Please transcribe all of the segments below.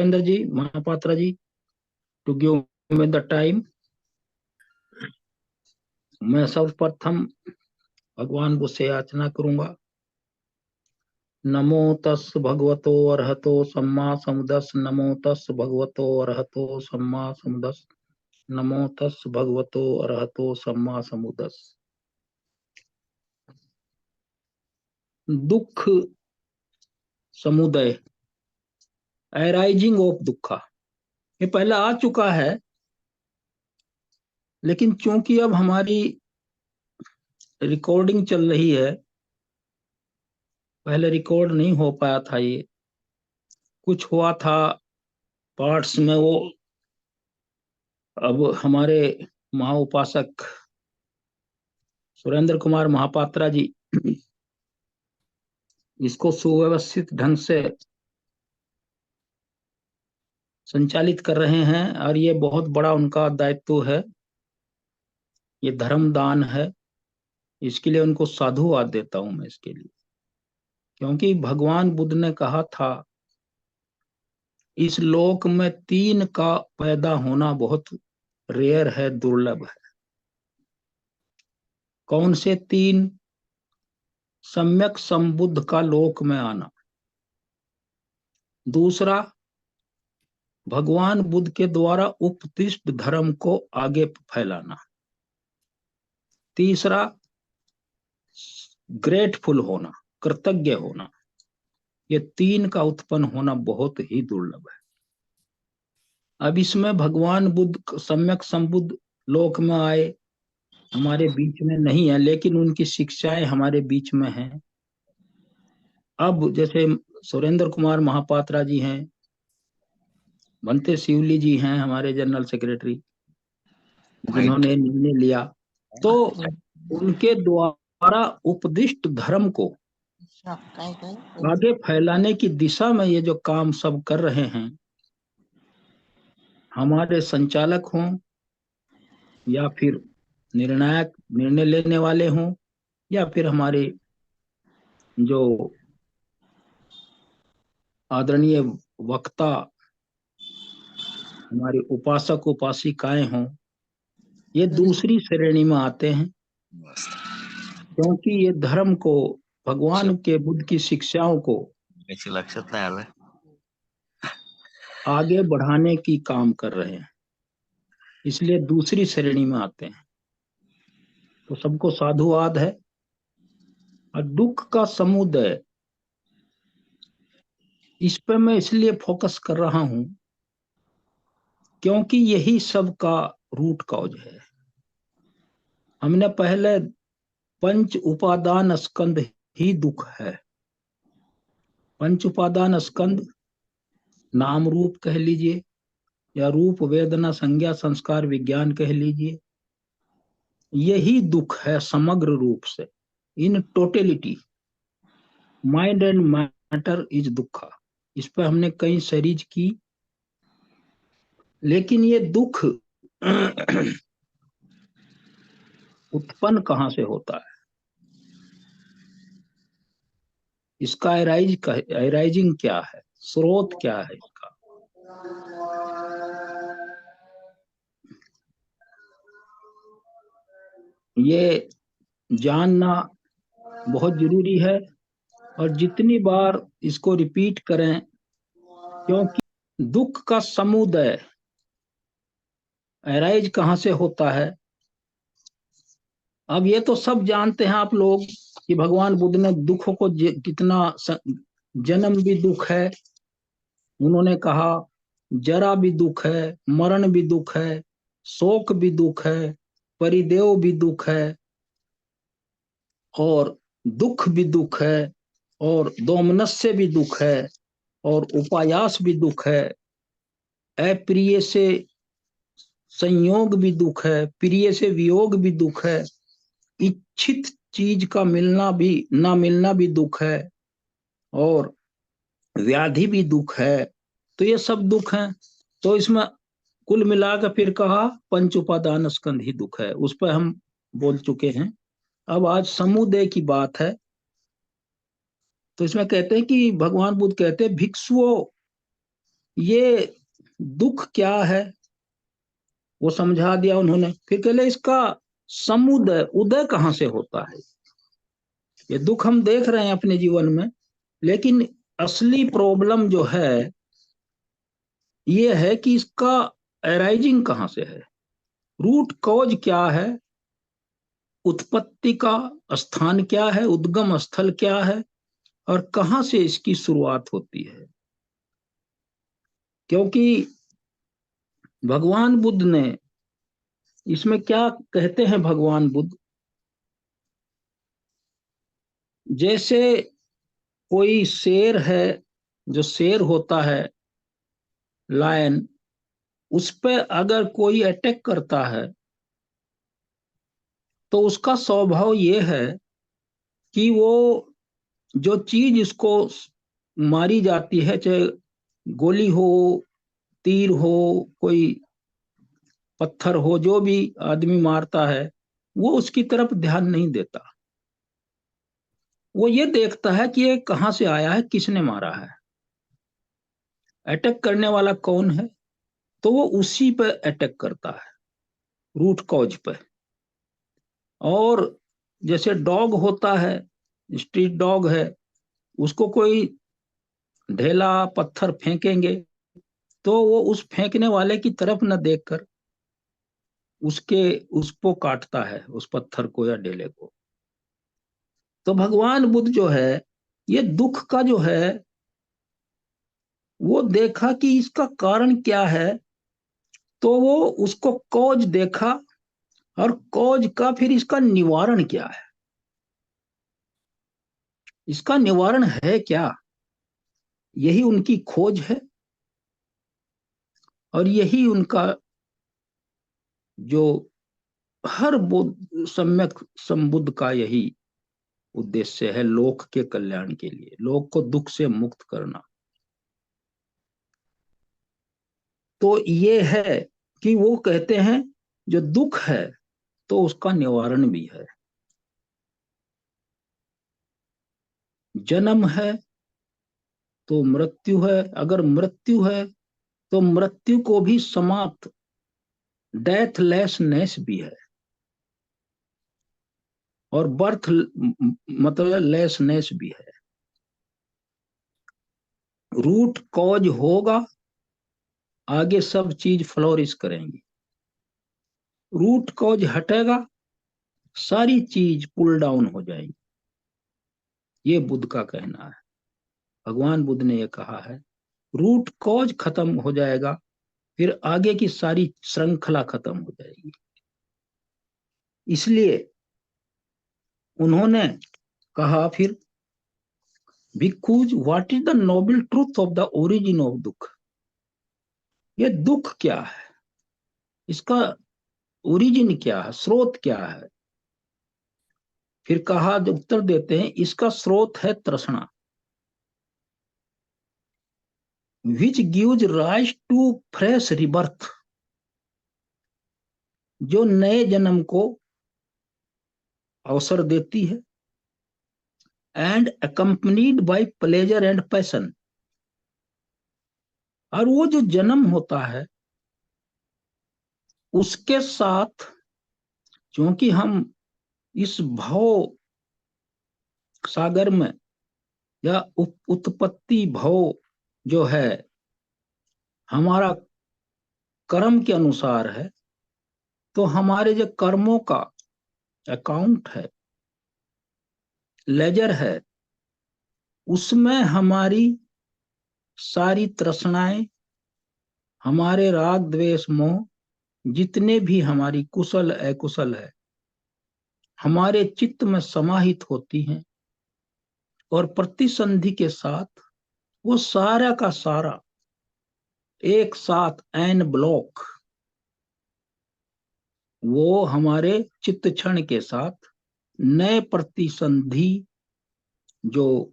Surendra ji, Mahapatra ji, to give me the time. मैं सर्वप्रथम भगवान बुद्ध से याचना करूंगा। नमो तस् भगवतो अरहतो सम्मा समुदस। नमो तस् भगवतो अरहतो सम्मा समुदस। नमो तस् भगवतो अरहतो सम्मा समुदस। दुख समुदय, अराइजिंग ऑफ दुखा, ये पहला आ चुका है, लेकिन चूंकि अब हमारी रिकॉर्डिंग चल रही है, पहले रिकॉर्ड नहीं हो पाया था, ये कुछ हुआ था पार्ट्स में, वो अब हमारे महाउपासक सुरेंद्र कुमार महापात्रा जी इसको सुव्यवस्थित ढंग से संचालित कर रहे हैं, और ये बहुत बड़ा उनका दायित्व है, ये धर्म दान है। इसके लिए उनको साधुवाद देता हूं मैं इसके लिए, क्योंकि भगवान बुद्ध ने कहा था इस लोक में तीन का पैदा होना बहुत रेयर है, दुर्लभ है। कौन से तीन? सम्यक संबुद्ध का लोक में आना, दूसरा भगवान बुद्ध के द्वारा उपदिष्ट धर्म को आगे फैलाना, तीसरा ग्रेटफुल होना, कृतज्ञ होना। ये तीन का उत्पन्न होना बहुत ही दुर्लभ है। अब इसमें भगवान बुद्ध सम्यक संबुद्ध लोक में आए, हमारे बीच में नहीं है, लेकिन उनकी शिक्षाएं हमारे बीच में हैं। अब जैसे सुरेंद्र कुमार महापात्रा जी हैं, बनते शिवली जी हैं हमारे जनरल सेक्रेटरी, जिन्होंने निर्णय लिया, तो उनके द्वारा उपदिष्ट धर्म को आगे फैलाने की दिशा में ये जो काम सब कर रहे हैं, हमारे संचालक हों या फिर निर्णायक निर्णय लेने वाले हों, या फिर हमारे जो आदरणीय वक्ता हमारे उपासक उपासिकाएं हों, ये दूसरी श्रेणी में आते हैं, क्योंकि ये धर्म को, भगवान के बुद्ध की शिक्षाओं को आगे बढ़ाने की काम कर रहे हैं, इसलिए दूसरी श्रेणी में आते हैं। तो सबको साधुवाद है। और दुख का समुदय, इस पे मैं इसलिए फोकस कर रहा हूं क्योंकि यही सब का रूट कॉज है। हमने पहले पंच उपादान स्कंद ही दुख है। पंच उपादान स्कंद नाम रूप कह लीजिए, या रूप वेदना संज्ञा संस्कार विज्ञान कह लीजिए, यही दुख है समग्र रूप से, in totality. Mind and matter is दुखा। इस पर हमने कई सीरीज की, लेकिन ये दुख उत्पन्न कहां से होता है, इसका एराइजिंग क्या है, स्रोत क्या है इसका? ये जानना बहुत जरूरी है, और जितनी बार इसको रिपीट करें, क्योंकि दुख का समुदय अराइज कहां से होता है। अब ये तो सब जानते हैं आप लोग कि भगवान बुद्ध ने दुखों को कितना, जन्म भी दुख है, उन्होंने कहा जरा भी दुख है, मरण भी दुख है, शोक भी दुख है, परिदेव भी दुख है, और दुख भी दुख है, और दोमनस्य भी दुख है, और उपायास भी दुख है, अप्रिय से संयोग भी दुख है, प्रिय से वियोग भी दुख है, इच्छित चीज का मिलना भी ना मिलना भी दुख है, और व्याधि भी दुख है। तो ये सब दुख हैं। तो इसमें कुल मिलाकर फिर कहा पंच उपादान स्कंध ही दुख है, उस पर हम बोल चुके हैं। अब आज समुदय की बात है। तो इसमें कहते हैं कि भगवान बुद्ध कहते हैं भिक्षुओं, ये दुख क्या है वो समझा दिया उन्होंने। फिर कहले इसका समुदय उदय कहाँ से होता है। ये दुख हम देख रहे हैं अपने जीवन में, लेकिन असली प्रॉब्लम जो है ये है कि इसका अराइजिंग कहाँ से है, रूट कॉज क्या है, उत्पत्ति का स्थान क्या है, उद्गम स्थल क्या है, और कहाँ से इसकी शुरुआत होती है। क्योंकि भगवान बुद्ध ने इसमें क्या कहते हैं, भगवान बुद्ध जैसे कोई शेर है, जो शेर होता है लायन, उस पे अगर कोई अटैक करता है तो उसका स्वभाव ये है कि वो जो चीज इसको मारी जाती है, चाहे गोली हो, तीर हो, कोई पत्थर हो, जो भी आदमी मारता है वो उसकी तरफ ध्यान नहीं देता। वो ये देखता है कि ये कहाँ से आया है, किसने मारा है, अटैक करने वाला कौन है, तो वो उसी पे अटैक करता है, रूट कॉज पे। और जैसे डॉग होता है, स्ट्रीट डॉग है, उसको कोई ढेला पत्थर फेंकेंगे तो वो उस फेंकने वाले की तरफ न देखकर उसके उसको काटता है, उस पत्थर को या ढेले को। तो भगवान बुद्ध जो है, ये दुख का जो है वो देखा कि इसका कारण क्या है, तो वो उसको कॉज देखा, और कॉज का फिर इसका निवारण क्या है, इसका निवारण है क्या, यही उनकी खोज है। और यही उनका जो हर बुद्ध सम्यक संबुद्ध का यही उद्देश्य है, लोक के कल्याण के लिए, लोक को दुख से मुक्त करना। तो ये है कि वो कहते हैं जो दुख है तो उसका निवारण भी है। जन्म है तो मृत्यु है, अगर मृत्यु है तो मृत्यु को भी समाप्त, डेथलेसनेस भी है, और बर्थ मतलब लेसनेस भी है। रूट कॉज होगा, आगे सब चीज फ्लोरिश करेंगी। रूट कॉज हटेगा, सारी चीज पुल डाउन हो जाएगी। ये बुद्ध का कहना है, भगवान बुद्ध ने ये कहा है। रूट कॉज खत्म हो जाएगा, फिर आगे की सारी श्रृंखला खत्म हो जाएगी। इसलिए उन्होंने कहा फिर, bhikkhus what is the noble truth of the origin of dukh. ये दुख क्या है, इसका ओरिजिन क्या है, स्रोत क्या है। फिर कहा, जो उत्तर देते हैं, इसका स्रोत है तृष्णा, which gives rise to fresh rebirth, जो नए जन्म को अवसर देती है, and accompanied by pleasure and passion. और वो जो जन्म होता है उसके साथ, क्योंकि हम इस भव सागर में, या उत्पत्ति भव जो है हमारा कर्म के अनुसार है, तो हमारे जो कर्मों का अकाउंट है, लेजर है, उसमें हमारी सारी तृष्णाएं, हमारे राग द्वेष मोह, जितने भी हमारी कुशल अकुशल है, हमारे चित्त में समाहित होती हैं। और प्रतिसंधि के साथ वो सारा का सारा एक साथ एन ब्लॉक, वो हमारे चित्त क्षण के साथ नए प्रतिसंधि जो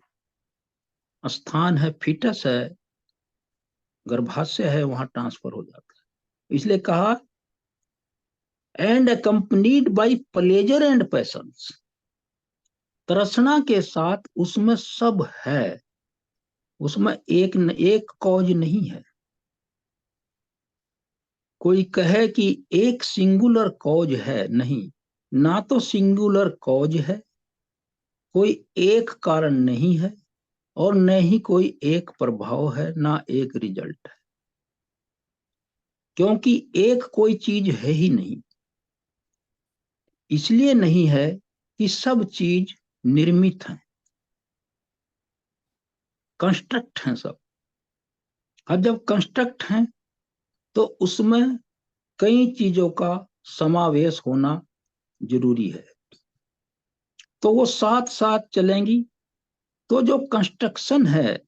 स्थान है, फीटस है, गर्भाशय है, वहां ट्रांसफर हो जाता है। इसलिए कहा, and accompanied by pleasure and patience, तृष्णा के साथ उसमें सब है, उसमें एक एक कॉज नहीं है। कोई कहे कि एक सिंगुलर कॉज है, नहीं, ना तो सिंगुलर कॉज है, कोई एक कारण नहीं है, और न ही कोई एक प्रभाव है, ना एक रिजल्ट है। क्योंकि एक कोई चीज है ही नहीं। इसलिए नहीं है कि सब चीज निर्मित है, कंस्ट्रक्ट है सब। और जब कंस्ट्रक्ट है तो उसमें कई चीजों का समावेश होना जरूरी है, तो वो साथ साथ चलेंगी। तो जो कंस्ट्रक्शन है,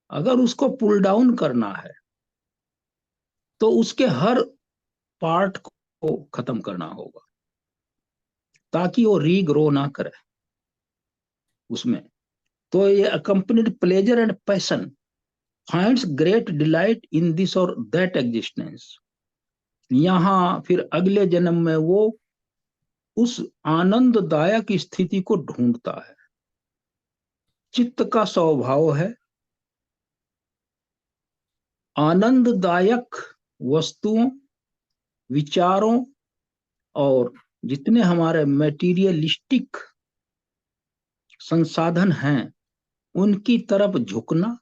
अगर उसको पुल डाउन करना है तो उसके हर पार्ट को खत्म करना होगा, ताकि वो रीग्रो ना करे उसमें। तो ये accompanied pleasure and passion finds great delight in this और दैट एग्जिस्टेंस। यहाँ फिर अगले जन्म में वो उस आनंददायक स्थिति को ढूंढता है। चित्त का स्वभाव है आनंददायक वस्तुओं, विचारों और जितने हमारे मेटीरियलिस्टिक संसाधन हैं उनकी तरफ झुकना,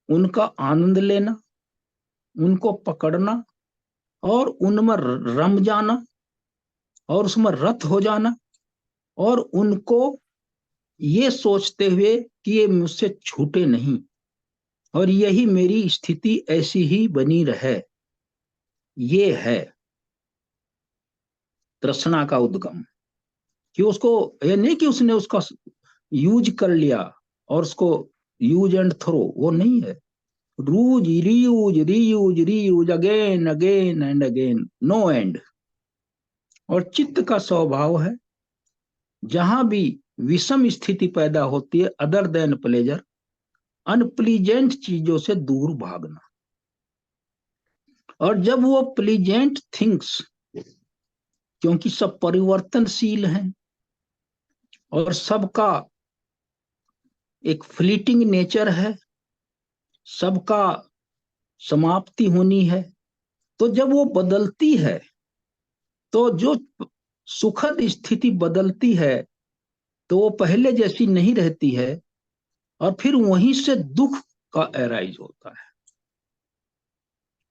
उनका आनंद लेना, उनको पकड़ना और उनमें रम जाना और उसमें रत हो जाना, और उनको ये सोचते हुए कि ये मुझसे छूटे नहीं और यही मेरी स्थिति ऐसी ही बनी रहे। ये है तृष्णा का उद्गम। कि उसको ये नहीं कि उसने उसका यूज कर लिया और उसको यूज एंड थ्रो, वो नहीं है। Use reuse reuse reuse again again and again, no end. और चित्त का स्वभाव है जहां भी विषम स्थिति पैदा होती है, अदर देन प्लेजर, अनप्लीजेंट चीजों से दूर भागना। और जब वो प्लीजेंट थिंग्स, क्योंकि सब परिवर्तनशील हैं और सबका एक फ्लीटिंग नेचर है, सबका समाप्ति होनी है, तो जब वो बदलती है तो जो सुखद स्थिति बदलती है तो वो पहले जैसी नहीं रहती है, और फिर वहीं से दुख का एराइज होता है।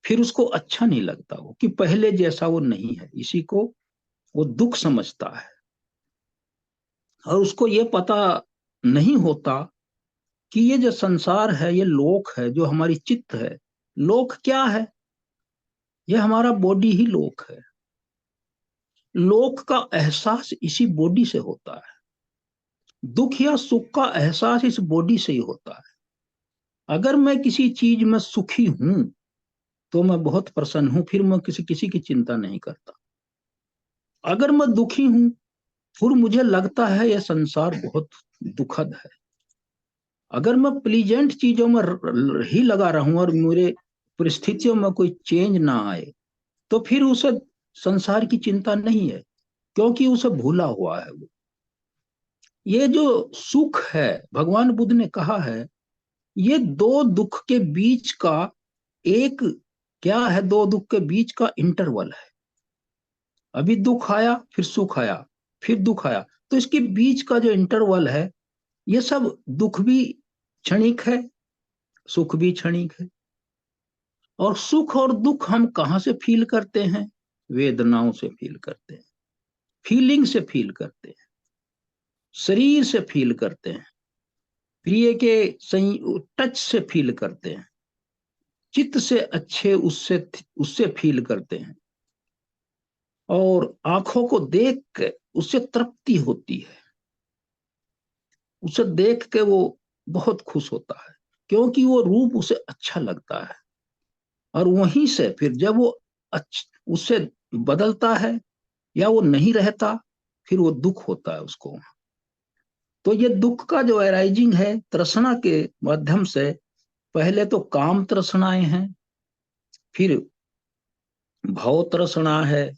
फिर उसको अच्छा नहीं लगता वो कि पहले जैसा वो नहीं है, इसी को वो दुख समझता है। और उसको ये पता नहीं होता कि ये जो संसार है, ये लोक है, जो हमारी चित्त है। लोक क्या है? ये हमारा बॉडी ही लोक है। लोक का एहसास इसी बॉडी से होता है। दुख या सुख का एहसास इस बॉडी से ही होता है। अगर मैं किसी चीज में सुखी हूं तो मैं बहुत प्रसन्न हूं, फिर मैं किसी किसी की चिंता नहीं करता। अगर मैं दुखी हूं फिर मुझे लगता है यह संसार बहुत दुखद है। अगर मैं प्लीजेंट चीजों में ही लगा रहूं और मेरे परिस्थितियों में कोई चेंज ना आए, तो फिर उसे संसार की चिंता नहीं है, क्योंकि उसे भूला हुआ है वो। ये जो सुख है, भगवान बुद्ध ने कहा है, ये दो दुख के बीच का एक, क्या है, दो दुख के बीच का इंटरवल है। अभी दुख आया, फिर सुख आया, फिर दुख आया, तो इसके बीच का जो इंटरवल है, ये सब दुख भी क्षणिक है, सुख भी क्षणिक है। और सुख और दुख हम कहां से फील करते हैं? वेदनाओं से फील करते हैं, फीलिंग से फील करते हैं, शरीर से फील करते हैं, प्रिय के टच से फील करते हैं, चित्त से अच्छे उससे उससे फील करते हैं, और आंखों को देख के उससे तृप्ति होती है। उसे देख के वो बहुत खुश होता है, क्योंकि वो रूप उसे अच्छा लगता है। और वहीं से फिर जब वो उससे बदलता है या वो नहीं रहता, फिर वो दुख होता है उसको। तो ये दुख का जो अराइजिंग है तृष्णा के माध्यम से, पहले तो काम तृष्णाएं हैं, फिर भव तृष्णा है,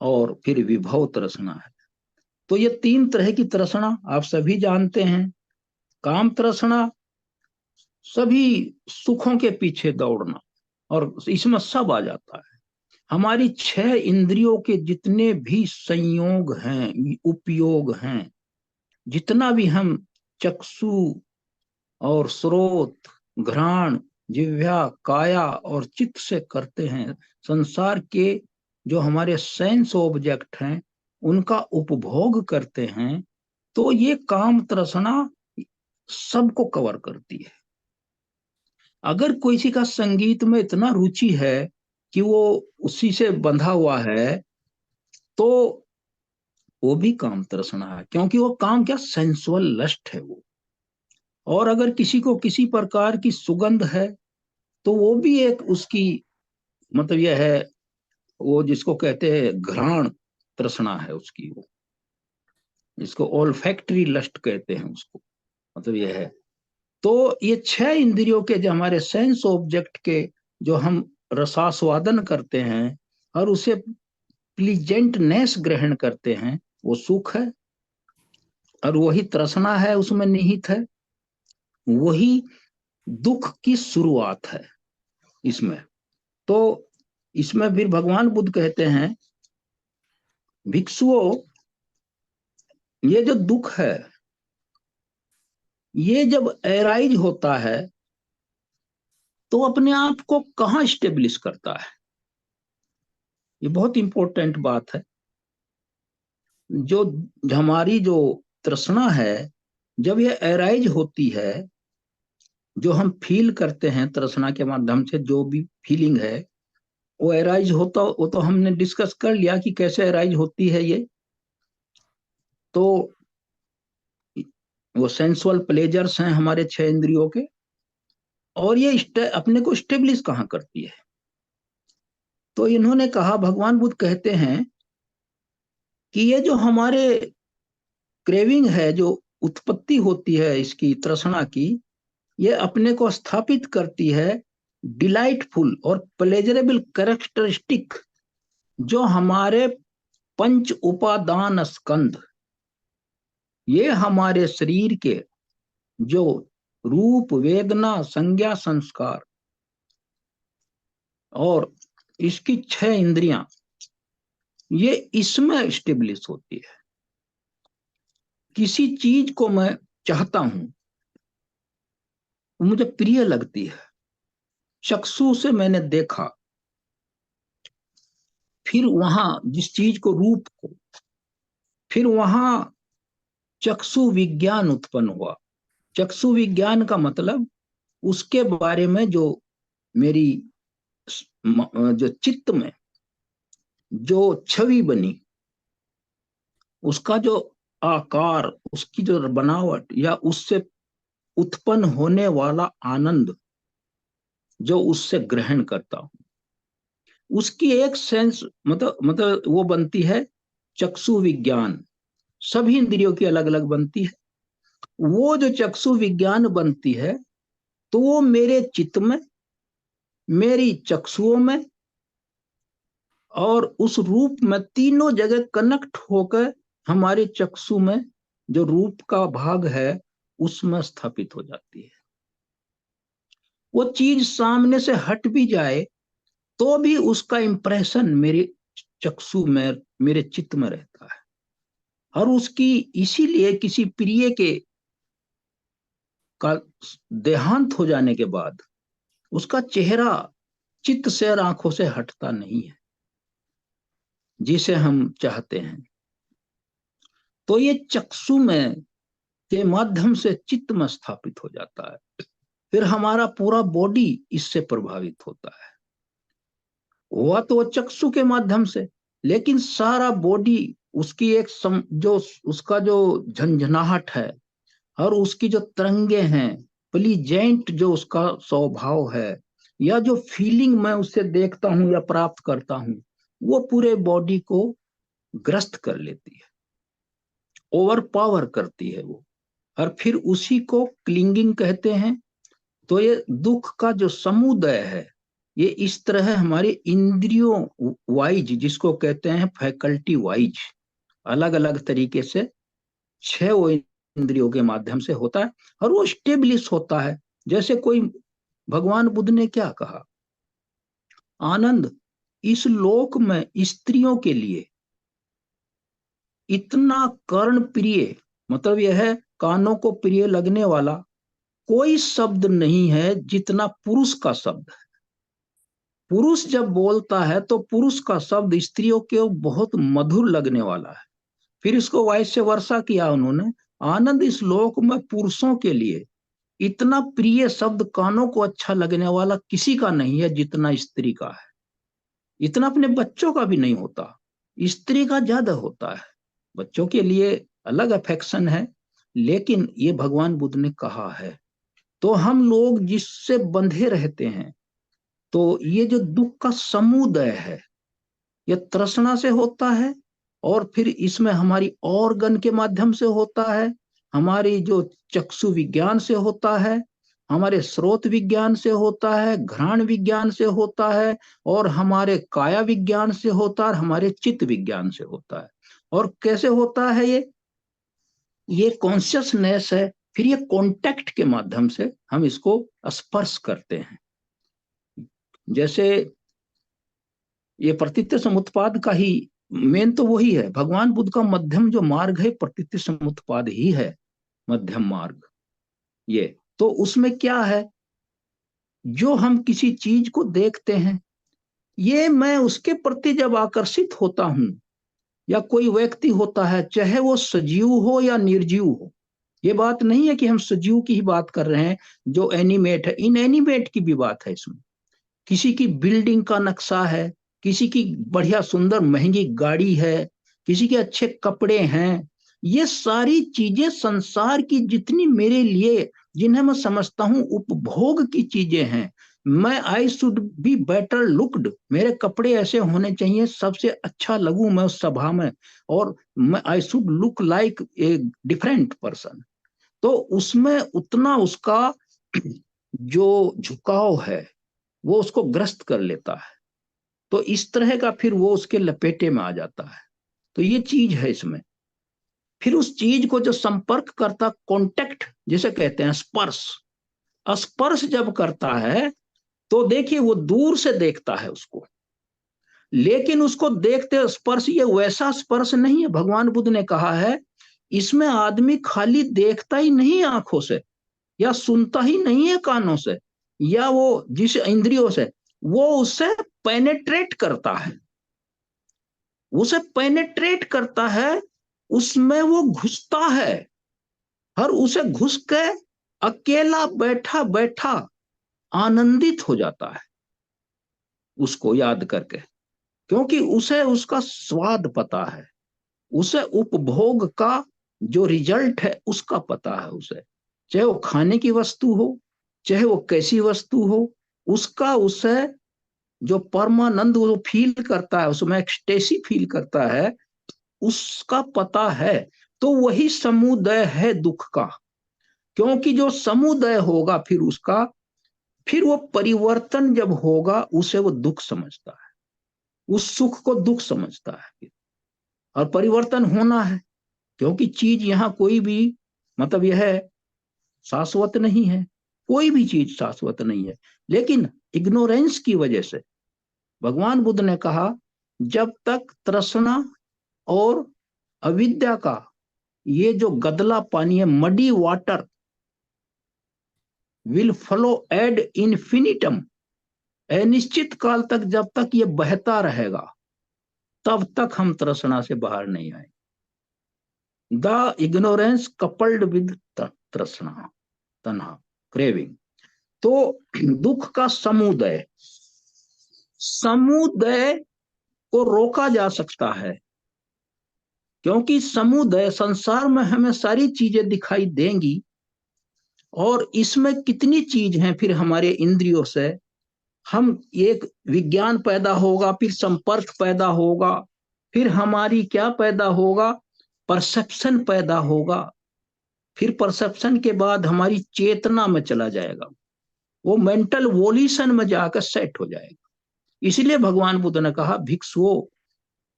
और फिर विभव तृष्णा है। तो ये तीन तरह की तृष्णा आप सभी जानते हैं। काम तृष्णा, सभी सुखों के पीछे दौड़ना, और इसमें सब आ जाता है। हमारी 6 इंद्रियों के जितने भी संयोग हैं, उपयोग हैं, जितना भी हम चक्षु और स्रोत, घ्राण, जिह्वा, काया और चित्त से करते हैं, संसार के जो हमारे सेंस ऑब्जेक्ट हैं उनका उपभोग करते हैं, तो ये काम तृष्णा सबको कवर करती है। अगर किसी का संगीत में इतना रुचि है कि वो उसी से बंधा हुआ है, तो वो भी काम तृष्णा है, क्योंकि वो काम क्या, सेंसुअल लस्ट है वो। और अगर किसी को किसी प्रकार की सुगंध है, तो वो भी एक उसकी मतलब यह है, वो जिसको कहते हैं घ्राण तृष्णा है उसकी, वो जिसको ओल्फैक्टरी लस्ट कहते हैं उसको, मतलब यह है। तो ये 6 इंद्रियों के जो हमारे सेंस ऑब्जेक्ट के जो हम रसास्वादन करते हैं और उसे प्लीजेंटनेस ग्रहण करते हैं, वो सुख है। और वही तृष्णा है उसमें निहित है, वही दुख की शुरुआत है इसमें। तो इसमें फिर भगवान बुद्ध कहते हैं, भिक्षुओं, ये जो दुख है, ये जब एराइज होता है तो अपने आप को कहाँ स्टेब्लिश करता है। ये बहुत इंपॉर्टेंट बात है। जो हमारी जो तृष्णा है, जब ये एराइज होती है, जो हम फील करते हैं तृष्णा के माध्यम से, जो भी फीलिंग है वो एराइज होता, वो तो हमने डिस्कस कर लिया कि कैसे एराइज होती है ये। तो वो सेंसुअल प्लेजर्स हैं हमारे 6 इंद्रियों के, और ये अपने को स्टेब्लिश कहाँ करती है। तो इन्होंने कहा, भगवान बुद्ध कहते हैं कि ये जो हमारे क्रेविंग है, जो उत्पत्ति होती है इसकी तृष्णा की, ये अपने को स्थापित करती है डिलाइटफुल और प्लेजरेबल कैरेक्टरिस्टिक, जो हमारे पंच उपादान स्कंध, ये हमारे शरीर के जो रूप, वेदना, संज्ञा, संस्कार और इसकी 6 इंद्रियां, ये इसमें स्टेब्लिश होती है। किसी चीज को मैं चाहता हूं, मुझे प्रिय लगती है, चक्षु से मैंने देखा, फिर वहां जिस चीज को, रूप को, फिर वहां चक्षु विज्ञान उत्पन्न हुआ। चक्षु विज्ञान का मतलब उसके बारे में जो मेरी जो चित्त में जो छवि बनी, उसका जो आकार, उसकी जो बनावट, या उससे उत्पन्न होने वाला आनंद जो उससे ग्रहण करता हूं, उसकी एक सेंस, मतलब वो बनती है चक्षु विज्ञान। सभी इंद्रियों की अलग अलग बनती है। वो जो चक्षु विज्ञान बनती है, तो वो मेरे चित्त में, मेरी चक्षुओं में और उस रूप में, तीनों जगह कनेक्ट होकर हमारे चक्षु में जो रूप का भाग है उसमें स्थापित हो जाती है। वो चीज सामने से हट भी जाए तो भी उसका इंप्रेशन मेरे चक्षु में, मेरे चित्त में रहता है। और उसकी, इसीलिए किसी प्रिय के का देहांत हो जाने के बाद उसका चेहरा चित्त से और आंखों से हटता नहीं है, जिसे हम चाहते हैं। तो ये चक्षु में के माध्यम से चित्त में स्थापित हो जाता है। फिर हमारा पूरा बॉडी इससे प्रभावित होता है। हुआ तो वो चक्षु के माध्यम से, लेकिन सारा बॉडी उसकी एक जो उसका जो झंझनाहट है और उसकी जो तरंगे हैं, प्लीजेंट जो उसका स्वभाव है, या जो फीलिंग मैं उससे देखता हूं या प्राप्त करता हूं, वो पूरे बॉडी को ग्रस्त कर लेती है, ओवर पावर करती है वो। और फिर उसी को क्लिंगिंग कहते हैं। तो ये दुख का जो समुदाय है, ये इस तरह हमारे इंद्रियों वाइज, जिसको कहते हैं फैकल्टी वाइज, अलग अलग तरीके से 6 इंद्रियों के माध्यम से होता है, और वो स्टेब्लिश होता है। जैसे कोई, भगवान बुद्ध ने क्या कहा आनंद इस लोक में स्त्रियों के लिए इतना कर्ण प्रिय, मतलब यह है कानों को प्रिय लगने वाला कोई शब्द नहीं है जितना पुरुष का शब्द है। पुरुष जब बोलता है तो पुरुष का शब्द स्त्रियों के बहुत मधुर लगने वाला है। फिर इसको वैश्य वर्षा किया उन्होंने, आनंद इस लोक में पुरुषों के लिए इतना प्रिय शब्द कानों को अच्छा लगने वाला किसी का नहीं है जितना स्त्री का है। इतना अपने बच्चों का भी नहीं होता, स्त्री का ज्यादा होता है। बच्चों के लिए अलग अफेक्शन है, लेकिन ये भगवान बुद्ध ने कहा है। तो हम लोग जिससे बंधे रहते हैं, तो ये जो दुख का समुदय है, ये तृष्णा से होता है, और फिर इसमें हमारी ऑर्गन के माध्यम से होता है, हमारी जो चक्षु विज्ञान से होता है, हमारे स्रोत विज्ञान से होता है, घ्राण विज्ञान से होता है, और हमारे काया विज्ञान से होता है, हमारे चित्त विज्ञान से होता है। और कैसे होता है ये कॉन्शियसनेस है। फिर ये कॉन्टेक्ट के माध्यम से हम इसको स्पर्श करते हैं। जैसे ये प्रतीत्य समुत्पाद का ही मेन तो वही है। भगवान बुद्ध का मध्यम जो मार्ग है प्रतीत्य समुत्पाद ही है, मध्यम मार्ग। ये तो उसमें क्या है, जो हम किसी चीज को देखते हैं, ये मैं उसके प्रति जब आकर्षित होता हूं, या कोई व्यक्ति होता है, चाहे वो सजीव हो या निर्जीव हो, ये बात नहीं है कि हम सजीव की ही बात कर रहे हैं, जो एनिमेट है, इन एनिमेट की भी बात है इसमें। किसी की बिल्डिंग का नक्शा है, किसी की बढ़िया सुंदर महंगी गाड़ी है, किसी के अच्छे कपड़े हैं, ये सारी चीजें संसार की जितनी मेरे लिए, जिन्हें मैं समझता हूं उपभोग की चीजें हैं, मैं I should be better looked, मेरे कपड़े ऐसे होने चाहिए, सबसे अच्छा लगूं मैं उस सभा में, और मैं I should look like a different person. तो उसमें उतना उसका जो झुकाव है वो उसको ग्रस्त कर लेता है। तो इस तरह का फिर वो उसके लपेटे में आ जाता है। तो ये चीज है इसमें। फिर उस चीज को जो संपर्क करता, कॉन्टेक्ट जिसे कहते हैं, स्पर्श, स्पर्श जब करता है, तो देखिए वो दूर से देखता है उसको, लेकिन उसको देखते स्पर्श ये वैसा स्पर्श नहीं है। भगवान बुद्ध ने कहा है, इसमें आदमी खाली देखता ही नहीं आंखों से, या सुनता ही नहीं है कानों से, या वो जिस इंद्रियों से, वो उससे पेनेट्रेट करता है, उसे पेनेट्रेट करता है, उसमें वो घुसता है, और उसे घुस के अकेला बैठा बैठा आनंदित हो जाता है उसको याद करके, क्योंकि उसे उसका स्वाद पता है, उसे उपभोग का जो रिजल्ट है उसका पता है उसे, चाहे वो खाने की वस्तु हो, चाहे वो कैसी वस्तु हो, उसका उसे जो परमानंद वो फील करता है, उसमें एक्सटेसी फील करता है, उसका पता है। तो वही समुदय है दुख का, क्योंकि जो समुदय होगा फिर उसका, फिर वो परिवर्तन जब होगा उसे वो दुख समझता है, उस सुख को दुख समझता है। और परिवर्तन होना है, क्योंकि चीज यहाँ कोई भी, मतलब यह है, शाश्वत नहीं है, कोई भी चीज शाश्वत नहीं है। लेकिन इग्नोरेंस की वजह से भगवान बुद्ध ने कहा, जब तक तृष्णा और अविद्या का ये जो गदला पानी है, muddy water will flow ad infinitum, अनिश्चित काल तक जब तक ये बहता रहेगा, तब तक हम तृष्णा से बाहर नहीं आए। द इग्नोरेंस कपल्ड विद तृष्णा, तन्हा, क्रेविंग। तो दुख का समुदय, समुदय को रोका जा सकता है, क्योंकि समुदय संसार में हमें सारी चीजें दिखाई देंगी, और इसमें कितनी चीज हैं, फिर हमारे इंद्रियों से हम एक विज्ञान पैदा होगा, फिर संपर्क पैदा होगा, फिर हमारी क्या पैदा होगा, परसेप्शन पैदा होगा, फिर परसेप्शन के बाद हमारी चेतना में चला जाएगा, वो मेंटल वोल्यूशन में जाकर सेट हो जाएगा। इसलिए भगवान बुद्ध ने कहा, भिक्षुओं,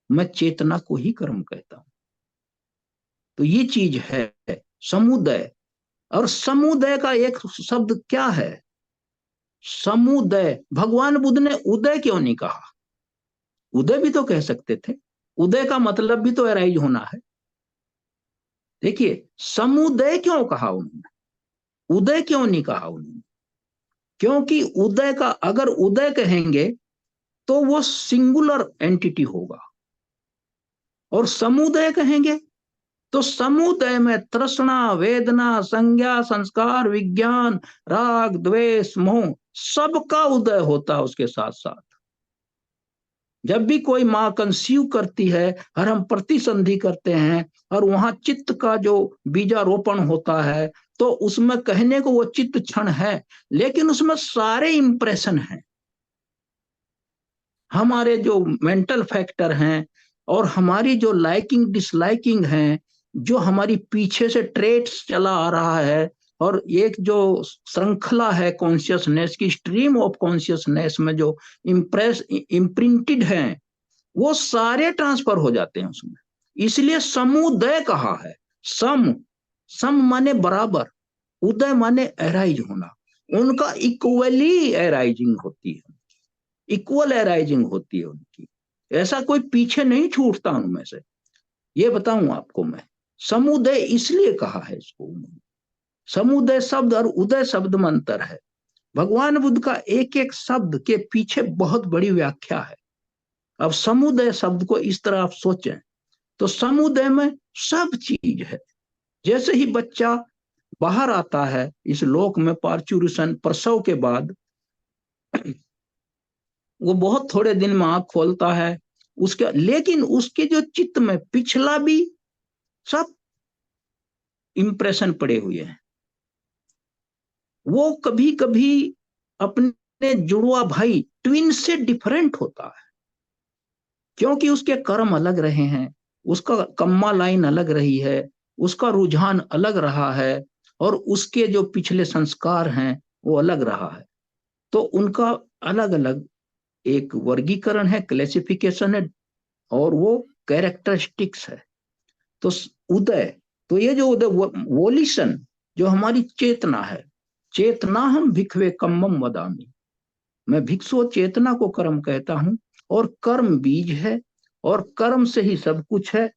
मैं चेतना को ही कर्म कहता हूं। तो ये चीज है समुदय। और समुदय का एक शब्द क्या है, समुदय, भगवान बुद्ध ने उदय क्यों नहीं कहा? उदय भी तो कह सकते थे। उदय का मतलब भी तो अराइज होना है। देखिए, समुदय क्यों कहा उन्होंने, उदय क्यों नहीं कहा उन्होंने? क्योंकि उदय का, अगर उदय कहेंगे तो वो सिंगुलर एंटिटी होगा, और समुदय कहेंगे तो समुदय में तृष्णा, वेदना, संज्ञा, संस्कार, विज्ञान, राग, द्वेष, मोह, सबका उदय होता है उसके साथ साथ। जब भी कोई माँ कंसीव करती है और हम प्रतिसंधि करते हैं, और वहां चित्त का जो बीजारोपण होता है, तो उसमें कहने को वो चित्त क्षण है, लेकिन उसमें सारे इंप्रेशन हैं, हमारे जो मेंटल फैक्टर हैं, और हमारी जो लाइकिंग डिसलाइकिंग है, जो हमारी पीछे से ट्रेट्स चला आ रहा है, और एक जो श्रृंखला है कॉन्शियसनेस की, स्ट्रीम ऑफ कॉन्शियसनेस में जो इम्प्रेस इम्प्रिंटेड है, वो सारे ट्रांसफर हो जाते हैं उसमें। इसलिए समुदय कहा है। सम, सम माने बराबर, उदय माने एराइज होना। उनका इक्वली एराइजिंग होती है, इक्वल एराइजिंग होती है उनकी। ऐसा कोई पीछे नहीं छूटता उनमें से। ये बताऊं आपको मैं, समुदय इसलिए कहा है इसको उन्होंने। समुदय शब्द और उदय शब्द में अंतर है। भगवान बुद्ध का एक एक शब्द के पीछे बहुत बड़ी व्याख्या है। अब समुदय शब्द को इस तरह आप सोचें, तो समुदय में सब चीज है। जैसे ही बच्चा बाहर आता है इस लोक में, पार्चुरेशन, प्रसव के बाद, वो बहुत थोड़े दिन में आंख खोलता है उसके, लेकिन उसके जो चित्त में पिछला भी सब इंप्रेशन पड़े हुए हैं। वो कभी कभी अपने जुड़वा भाई ट्विन से डिफरेंट होता है, क्योंकि उसके कर्म अलग रहे हैं, उसका कम्मा लाइन अलग रही है, उसका रुझान अलग रहा है, और उसके जो पिछले संस्कार हैं वो अलग रहा है। तो उनका अलग अलग एक वर्गीकरण है, क्लासिफिकेशन है, और वो कैरेक्टरिस्टिक्स है। तो उदय, तो ये जो उदय वोलिशन, जो हमारी चेतना है, चेतना हम भिक्खवे कम्मम वदामि, मैं भिक्षु चेतना को कर्म कहता हूं, और कर्म बीज है, और कर्म से ही सब कुछ है।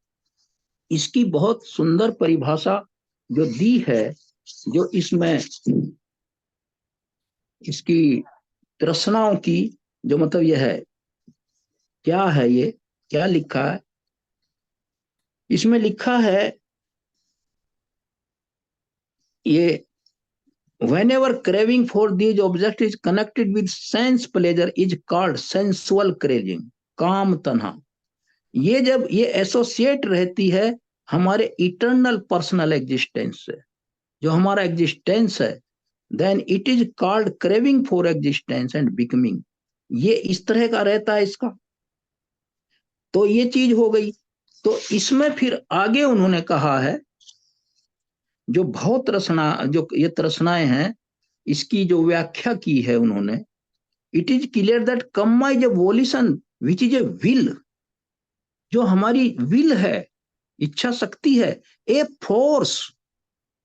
इसकी बहुत सुंदर परिभाषा जो दी है, जो इसमें इसकी तृष्णाओं की जो मतलब यह है, क्या है ये, क्या लिखा है इसमें? लिखा है ये, whenever craving for these objects is connected with sense pleasure is called sensual craving, काम तन्हा। ये जब ये एसोसिएट रहती है हमारे इटर्नल पर्सनल एग्जिस्टेंस से, जो हमारा एग्जिस्टेंस है, then it is called craving for existence and becoming. ये इस तरह का रहता है इसका। तो ये चीज हो गई। तो इसमें फिर आगे उन्होंने कहा है, जो भाव तृष्णा, जो ये तृष्णाएं हैं, इसकी जो व्याख्या की है उन्होंने, it is clear that Kamma is a वोल्यूशन which is a will, जो हमारी विल है, इच्छा शक्ति है, ए फोर्स,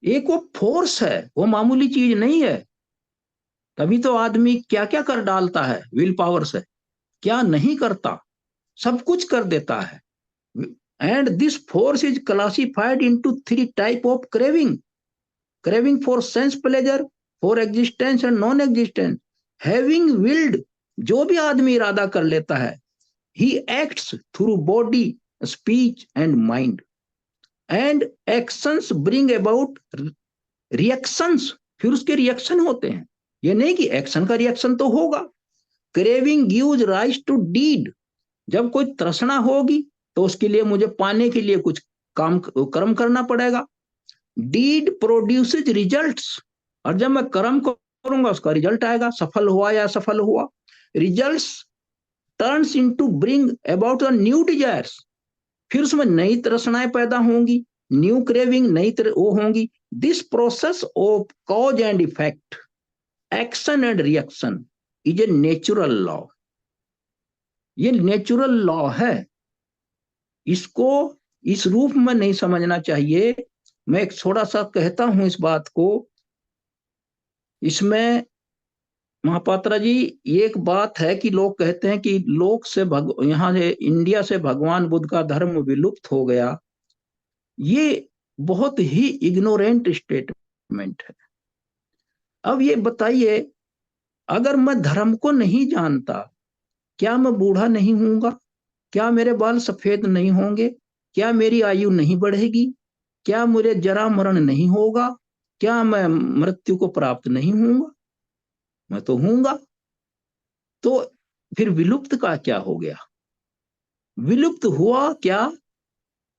एक वो फोर्स है, वो मामूली चीज नहीं है। तभी तो आदमी क्या क्या कर डालता है विल पावर से, क्या नहीं करता, सब कुछ कर देता है। And this force is classified into three type of craving, craving for sense pleasure, for existence and non existence. Having willed, जो भी आदमी इरादा कर लेता है, he acts through body, speech and mind, and actions bring about reactions, फिर उसके reaction होते हैं। ये नहीं कि एक्शन का रिएक्शन तो होगा। Craving gives rise to deed, जब कोई तृष्णा होगी तो उसके लिए मुझे पाने के लिए कुछ काम कर्म करना पड़ेगा। डीड प्रोड्यूसेज रिजल्ट्स, और जब मैं कर्म करूंगा उसका रिजल्ट आएगा, सफल हुआ या असफल हुआ। Results turns into bring about a new desires, फिर उसमें नई तृष्णाएं पैदा होंगी, न्यू क्रेविंग, नई वो होंगी। This process of cause and effect, action and reaction is a natural law. ये नेचुरल लॉ है, इसको इस रूप में नहीं समझना चाहिए। मैं एक थोड़ा सा कहता हूं इस बात को, इसमें महापात्रा जी, एक बात है कि लोग कहते हैं कि लोक से यहाँ से इंडिया से भगवान बुद्ध का धर्म विलुप्त हो गया। ये बहुत ही इग्नोरेंट स्टेटमेंट है। अब ये बताइए, अगर मैं धर्म को नहीं जानता, क्या मैं बूढ़ा नहीं होऊंगा? क्या मेरे बाल सफेद नहीं होंगे? क्या मेरी आयु नहीं बढ़ेगी? क्या मुझे जरा मरण नहीं होगा? क्या मैं मृत्यु को प्राप्त नहीं होऊंगा? मैं तो होऊंगा। तो फिर विलुप्त का क्या हो गया? विलुप्त हुआ क्या?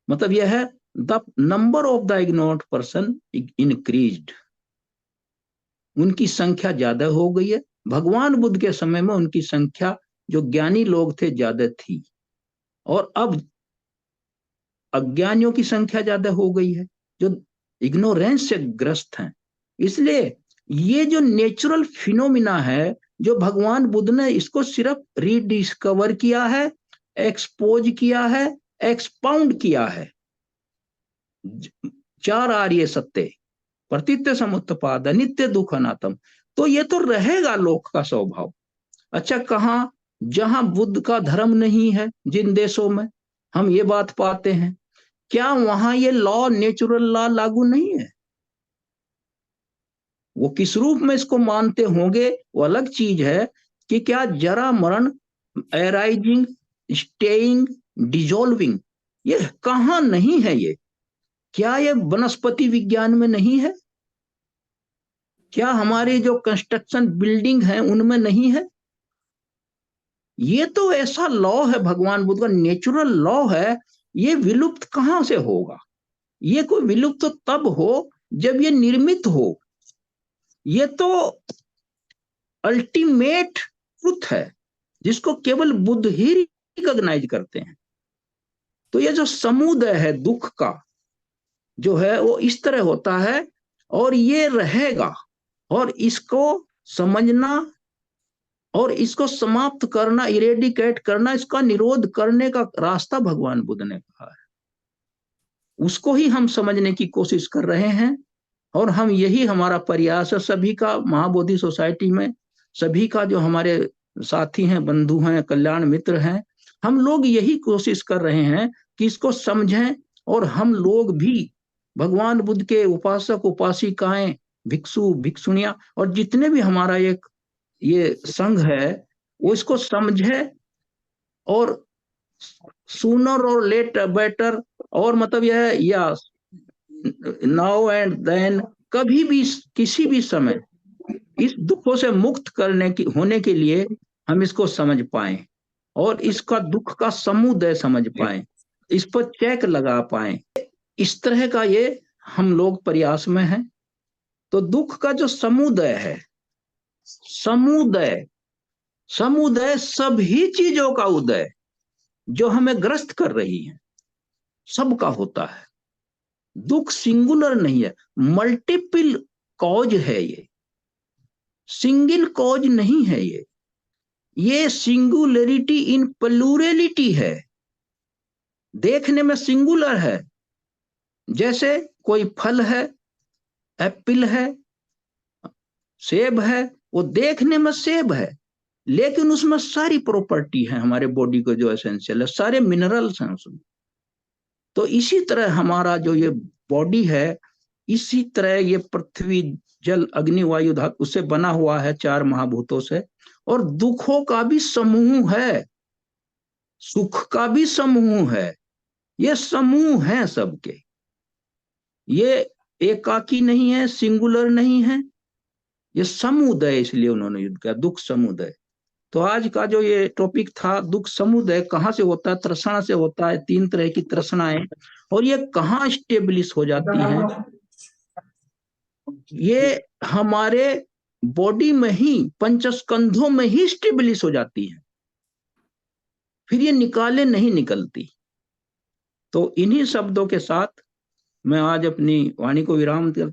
मतलब यह है, the number of the ignored person increased, उनकी संख्या ज्यादा हो गई है। भगवान बुद्ध के समय में उनकी संख्या, जो ज्ञानी लोग थे, ज्यादा थी, और अब अज्ञानियों की संख्या ज्यादा हो गई है, जो इग्नोरेंस से ग्रस्त हैं। इसलिए ये जो नेचुरल फिनोमिना है, जो भगवान बुद्ध ने इसको सिर्फ रीडिस्कवर किया है, एक्सपोज किया है, एक्सपाउंड किया है। चार आर्य सत्य, प्रतित्य समुत्पाद, नित्य दुख अनात्म, तो ये तो रहेगा लोक का स्वभाव। अच्छा, कहाँ? जहां बुद्ध का धर्म नहीं है, जिन देशों में हम ये बात पाते हैं, क्या वहां ये लॉ, नेचुरल लॉ लागू नहीं है? वो किस रूप में इसको मानते होंगे वो अलग चीज है, कि क्या जरा मरण, एराइजिंग, स्टेइंग, डिजोल्विंग, ये कहां नहीं है? ये क्या ये वनस्पति विज्ञान में नहीं है? क्या हमारे जो कंस्ट्रक्शन बिल्डिंग है उनमें नहीं है? ये तो ऐसा लॉ है, भगवान बुद्ध का नेचुरल लॉ है। ये विलुप्त कहां से होगा? ये कोई विलुप्त तो तब हो जब ये निर्मित हो। ये तो अल्टीमेट ट्रुथ है, जिसको केवल बुद्ध ही रिकॉग्नाइज करते हैं। तो ये जो समुदय है दुख का, जो है वो इस तरह होता है, और ये रहेगा। और इसको समझना और इसको समाप्त करना, इरेडिकेट करना, इसका निरोध करने का रास्ता भगवान बुद्ध ने कहा है। उसको ही हम समझने की कोशिश कर रहे हैं, और हम यही हमारा प्रयास है सभी का, महाबोधि सोसाइटी में सभी का, जो हमारे साथी हैं, बंधु हैं, कल्याण मित्र हैं, हम लोग यही कोशिश कर रहे हैं कि इसको समझें। और हम लोग भी भगवान बुद्ध के उपासक उपासिकाएं, भिक्षु भिक्षुणियां, और जितने भी हमारा एक ये संघ है, वो इसको समझे, और सूनर और लेट बेटर, और मतलब यह या नाउ एंड देन, कभी भी किसी भी समय इस दुखों से मुक्त करने की होने के लिए हम इसको समझ पाए, और इसका दुख का समुदय समझ पाए, इस पर चेक लगा पाए। इस तरह का ये हम लोग प्रयास में हैं। तो दुख का जो समुदय है, समुदय, समुदय सभी चीजों का उदय जो हमें ग्रस्त कर रही है, सबका होता है। दुख सिंगुलर नहीं है, मल्टीपल कॉज है ये, सिंगल कॉज नहीं है ये सिंगुलरिटी इन प्लूरलिटी है। देखने में सिंगुलर है, जैसे कोई फल है, एप्पल है, सेब है, वो देखने में सेब है, लेकिन उसमें सारी प्रॉपर्टी है हमारे बॉडी को जो एसेंशियल है, सारे मिनरल्स हैं उसमें। तो इसी तरह हमारा जो ये बॉडी है, इसी तरह ये पृथ्वी, जल, अग्नि, वायु, धातु, उससे बना हुआ है, चार महाभूतों से। और दुखों का भी समूह है, सुख का भी समूह है, ये समूह है सबके। ये एकाकी नहीं है, सिंगुलर नहीं है, ये समुदय, इसलिए उन्होंने युद्ध किया, दुख समुदय। तो आज का जो ये टॉपिक था, दुख समुदय कहाँ से होता है? तृष्णा से होता है। तीन तरह की तृष्णाएं, और ये कहाँ स्टेब्लिश हो जाती हैं? ये हमारे बॉडी में ही, पंचस्कंधों में ही स्टेब्लिश हो जाती है, फिर ये निकाले नहीं निकलती। तो इन्हीं शब्दों के साथ मैं आज अपनी वाणी को विराम करता